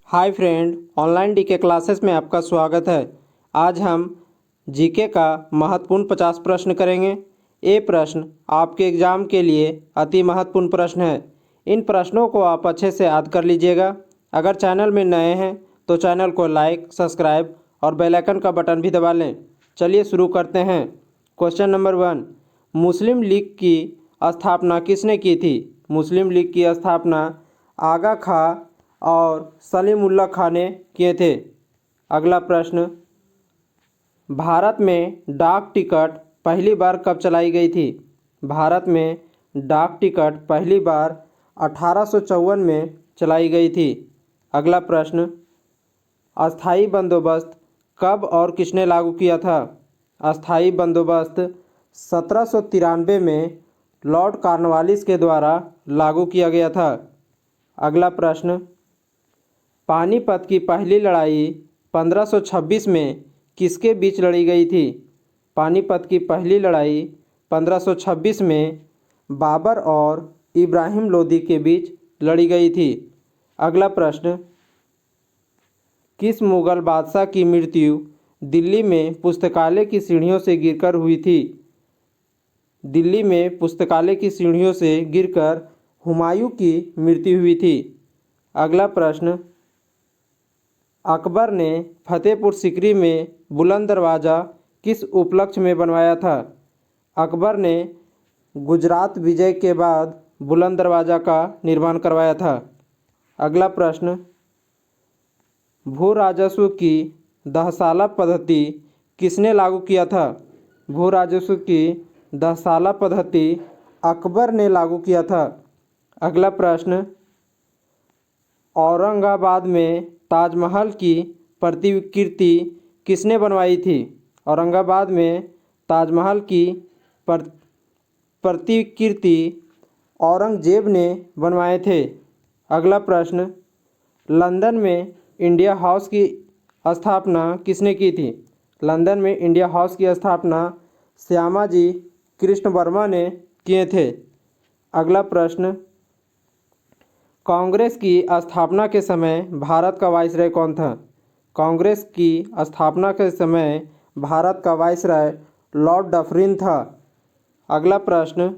हाय friend, online DK classes में आपका स्वागत है। आज हम जीके का महत्वपूर्ण 50 प्रश्न करेंगे। ये प्रश्न आपके एग्ज़ाम के लिए अति महत्वपूर्ण प्रश्न है। इन प्रश्नों को आप अच्छे से याद कर लीजिएगा। अगर चैनल में नए हैं तो चैनल को लाइक, सब्सक्राइब और बेल आइकन का बटन भी दबा लें। चलिए शुरू करते हैं। क्वेश्चन नंबर 1, मुस्लिम लीग की स्थापना किसने की थी? मुस्लिम लीग की स्थापना आगा खां और सलीमुल्लाह खां ने किए थे। अगला प्रश्न, भारत में डाक टिकट पहली बार कब चलाई गई थी? भारत में डाक टिकट पहली बार 1854 में चलाई गई थी। अगला प्रश्न, अस्थाई बंदोबस्त कब और किसने लागू किया था? अस्थाई बंदोबस्त 1793 में लॉर्ड कॉर्नवालिस के द्वारा लागू किया गया था। अगला प्रश्न, पानीपत की पहली लड़ाई 1526 में किसके बीच लड़ी गई थी? पानीपत की पहली लड़ाई 1526 में बाबर और इब्राहिम लोदी के बीच लड़ी गई थी। अगला प्रश्न, किस मुग़ल बादशाह की मृत्यु दिल्ली में पुस्तकालय की सीढ़ियों से गिरकर हुई थी? दिल्ली में पुस्तकालय की सीढ़ियों से गिरकर हुमायूं की मृत्यु हुई थी। अगला प्रश्न, अकबर ने फतेहपुर सीकरी में बुलंद दरवाज़ा किस उपलक्ष्य में बनवाया था? अकबर ने गुजरात विजय के बाद बुलंद दरवाज़ा का निर्माण करवाया था। अगला प्रश्न, भू राजस्व की दहसाला पद्धति किसने लागू किया था? भू राजस्व की दहसाला पद्धति अकबर ने लागू किया था। अगला प्रश्न, औरंगाबाद में ताजमहल की प्रतिकृति किसने बनवाई थी? औरंगाबाद में ताजमहल की प्रतिकृति औरंगजेब ने बनवाए थे। अगला प्रश्न, लंदन में इंडिया हाउस की स्थापना किसने की थी? लंदन में इंडिया हाउस की स्थापना श्यामाजी कृष्ण वर्मा ने किए थे। अगला प्रश्न, कांग्रेस की स्थापना के समय भारत का वाइसरॉय कौन था? कांग्रेस की स्थापना के समय भारत का वाइसरॉय लॉर्ड डफरिन था। अगला प्रश्न,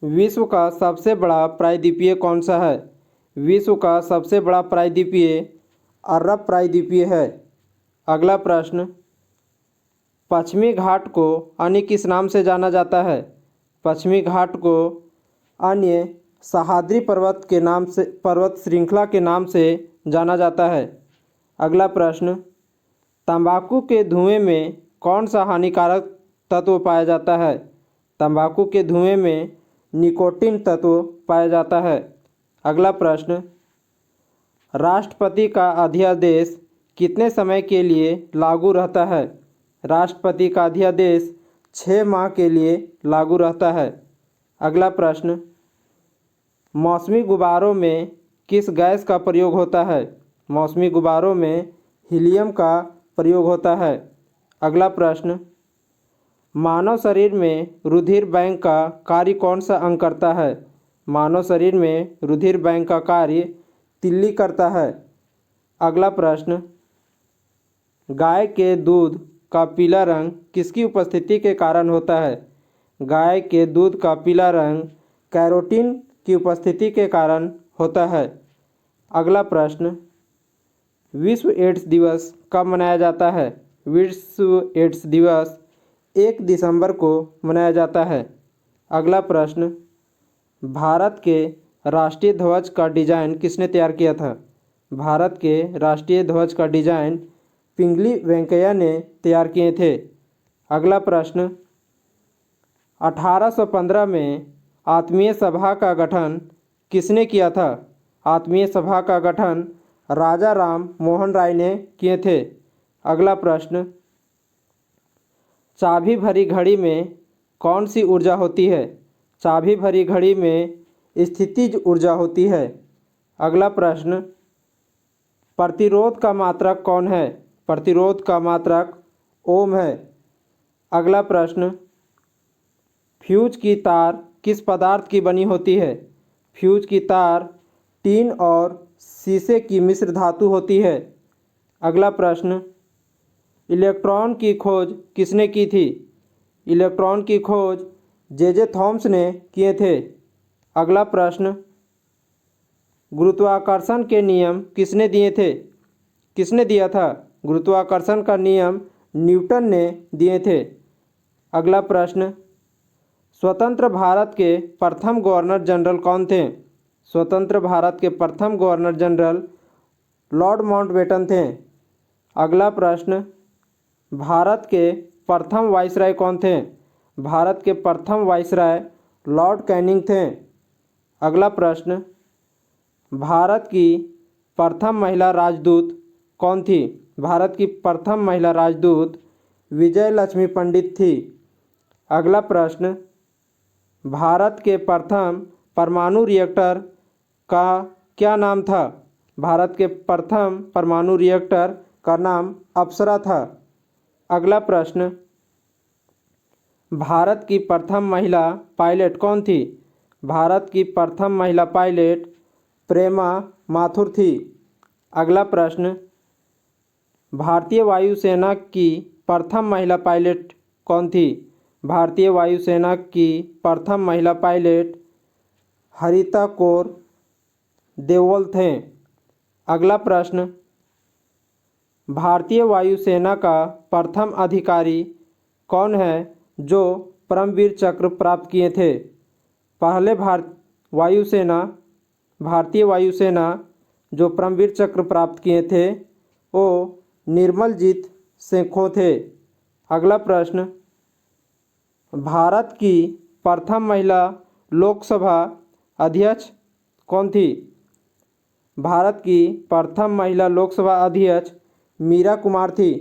विश्व का सबसे बड़ा प्रायद्वीपीय कौन सा है? विश्व का सबसे बड़ा प्रायद्वीपीय अरब प्रायद्वीपीय है। अगला प्रश्न, पश्चिमी घाट को अन्य किस नाम से जाना जाता है? पश्चिमी घाट को अन्य सह्याद्री पर्वत के नाम से, पर्वत श्रृंखला के नाम से जाना जाता है। अगला प्रश्न, तंबाकू के धुएं में कौन सा हानिकारक तत्व पाया जाता है? तंबाकू के धुएं में निकोटीन तत्व पाया जाता है। अगला प्रश्न, राष्ट्रपति का अध्यादेश कितने समय के लिए लागू रहता है? राष्ट्रपति का अध्यादेश 6 माह के लिए लागू रहता है। अगला प्रश्न, मौसमी गुब्बारों में किस गैस का प्रयोग होता है? मौसमी गुब्बारों में हीलियम का प्रयोग होता है। अगला प्रश्न, मानव शरीर में रुधिर बैंक का कार्य कौन सा अंग करता है? मानव शरीर में रुधिर बैंक का कार्य तिल्ली करता है। अगला प्रश्न, गाय के दूध का पीला रंग किसकी उपस्थिति के कारण होता है? गाय के दूध का पीला रंग कैरोटीन की उपस्थिति के कारण होता है। अगला प्रश्न, विश्व एड्स दिवस कब मनाया जाता है? विश्व एड्स दिवस 1 दिसंबर को मनाया जाता है। अगला प्रश्न, भारत के राष्ट्रीय ध्वज का डिज़ाइन किसने तैयार किया था? भारत के राष्ट्रीय ध्वज का डिज़ाइन पिंगली वेंकैया ने तैयार किए थे। अगला प्रश्न, 1815 में आत्मीय सभा का गठन किसने किया था? आत्मीय सभा का गठन राजा राम मोहन राय ने किए थे। अगला प्रश्न, चाबी भरी घड़ी में कौन सी ऊर्जा होती है? चाबी भरी घड़ी में स्थितिज ऊर्जा होती है। अगला प्रश्न, प्रतिरोध का मात्रक कौन है? प्रतिरोध का मात्रक ओम है। अगला प्रश्न, फ्यूज की तार किस पदार्थ की बनी होती है? फ्यूज की तार टीन और शीशे की मिश्र धातु होती है? अगला प्रश्न, इलेक्ट्रॉन की खोज किसने की थी? इलेक्ट्रॉन की खोज जे थॉमस ने किए थे। अगला प्रश्न, गुरुत्वाकर्षण के नियम किसने दिए थे? किसने दिया था? गुरुत्वाकर्षण का नियम न्यूटन ने दिए थे। अगला प्रश्न, स्वतंत्र भारत के प्रथम गवर्नर जनरल कौन थे? स्वतंत्र भारत के प्रथम गवर्नर जनरल लॉर्ड माउंटबेटन थे। अगला प्रश्न, भारत के प्रथम वाइसराय कौन थे? भारत के प्रथम वाइसराय लॉर्ड कैनिंग थे। अगला प्रश्न, भारत की प्रथम महिला राजदूत कौन थी? भारत की प्रथम महिला राजदूत विजय लक्ष्मी पंडित थी। अगला प्रश्न, भारत के प्रथम परमाणु रिएक्टर का क्या नाम था? भारत के प्रथम परमाणु रिएक्टर का नाम अप्सरा था। अगला प्रश्न, भारत की प्रथम महिला पायलट कौन थी? भारत की प्रथम महिला पायलट प्रेमा माथुर थी। अगला प्रश्न, भारतीय वायुसेना की प्रथम महिला पायलट कौन थी? भारतीय वायुसेना की प्रथम महिला पायलट हरिता कौर देवल थे। अगला प्रश्न, भारतीय वायुसेना का प्रथम अधिकारी कौन है जो परमवीर चक्र प्राप्त किए थे? पहले भारतीय वायुसेना जो परमवीर चक्र प्राप्त किए थे वो निर्मलजीत सेखों थे। अगला प्रश्न, भारत की प्रथम महिला लोकसभा अध्यक्ष कौन थी? भारत की प्रथम महिला लोकसभा अध्यक्ष मीरा कुमार थी।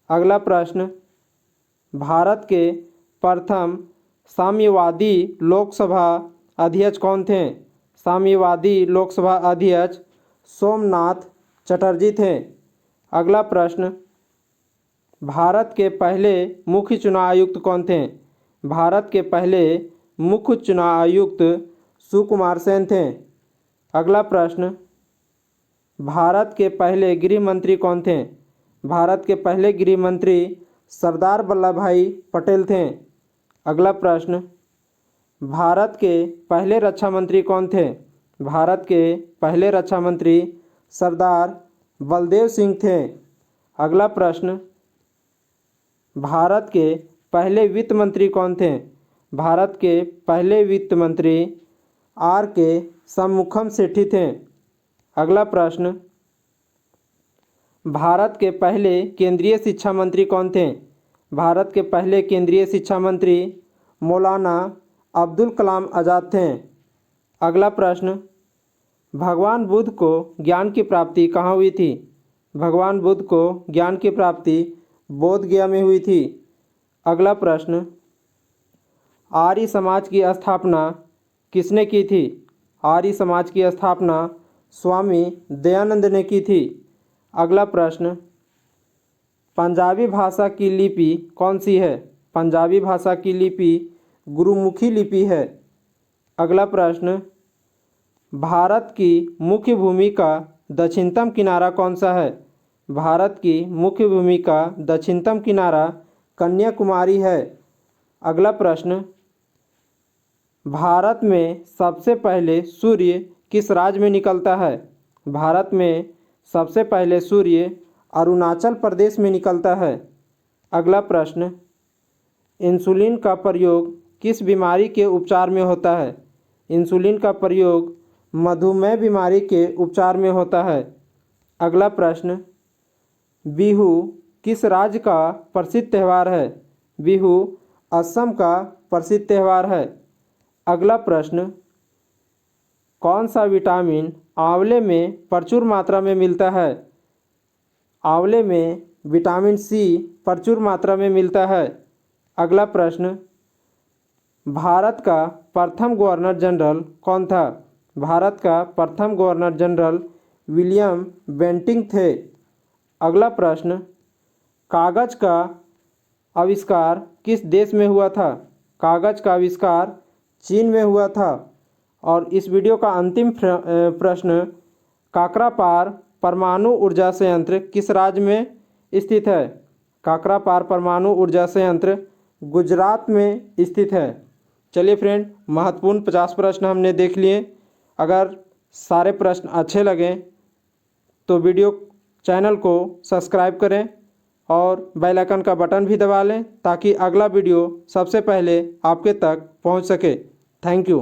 अगला प्रश्न, भारत के प्रथम साम्यवादी लोकसभा अध्यक्ष कौन थे? साम्यवादी लोकसभा अध्यक्ष सोमनाथ चटर्जी थे। अगला प्रश्न, भारत के पहले मुख्य चुनाव आयुक्त कौन थे? भारत के पहले मुख्य चुनाव आयुक्त सुकुमार सेन थे। अगला प्रश्न, भारत के पहले गृह मंत्री कौन थे? भारत के पहले गृह मंत्री सरदार वल्लभ भाई पटेल थे। अगला प्रश्न, भारत के पहले रक्षा मंत्री कौन थे? भारत के पहले रक्षा मंत्री सरदार बलदेव सिंह थे। अगला प्रश्न, भारत के पहले वित्त मंत्री कौन थे? भारत के पहले वित्त मंत्री आर के शनमुखम सेठी थे। अगला प्रश्न, भारत के पहले केंद्रीय शिक्षा मंत्री कौन थे? भारत के पहले केंद्रीय शिक्षा मंत्री मौलाना अब्दुल कलाम आज़ाद थे। अगला प्रश्न, भगवान बुद्ध को ज्ञान की प्राप्ति कहाँ हुई थी? भगवान बुद्ध को ज्ञान की प्राप्ति बोध गया में हुई थी। अगला प्रश्न, आर्य समाज की स्थापना किसने की थी? आर्य समाज की स्थापना स्वामी दयानंद ने की थी। अगला प्रश्न, पंजाबी भाषा की लिपि कौन सी है? पंजाबी भाषा की लिपि गुरुमुखी लिपि है। अगला प्रश्न, भारत की मुख्य भूमि का दक्षिणतम किनारा कौन सा है? भारत की मुख्य भूमि का दक्षिणतम किनारा कन्याकुमारी है। अगला प्रश्न, भारत में सबसे पहले सूर्य किस राज्य में निकलता है? भारत में सबसे पहले सूर्य अरुणाचल प्रदेश में निकलता है। अगला प्रश्न, इंसुलिन का प्रयोग किस बीमारी के उपचार में होता है? इंसुलिन का प्रयोग मधुमेह बीमारी के उपचार में होता है। अगला प्रश्न, बिहू किस राज्य का प्रसिद्ध त्यौहार है? बिहू असम का प्रसिद्ध त्यौहार है। अगला प्रश्न, कौन सा विटामिन आंवले में प्रचुर मात्रा में मिलता है? आंवले में विटामिन सी प्रचुर मात्रा में मिलता है। अगला प्रश्न, भारत का प्रथम गवर्नर जनरल कौन था? भारत का प्रथम गवर्नर जनरल विलियम बेंटिंक थे। अगला प्रश्न, कागज का आविष्कार किस देश में हुआ था? कागज का आविष्कार चीन में हुआ था। और इस वीडियो का अंतिम प्रश्न, काकरापार परमाणु ऊर्जा संयंत्र किस राज्य में स्थित है? काकरापार परमाणु ऊर्जा संयंत्र गुजरात में स्थित है। चलिए फ्रेंड, महत्वपूर्ण 50 प्रश्न हमने देख लिए। अगर सारे प्रश्न अच्छे लगें तो वीडियो चैनल को सब्सक्राइब करें और बेल आइकन का बटन भी दबा लें ताकि अगला वीडियो सबसे पहले आपके तक पहुंच सके। Thank you.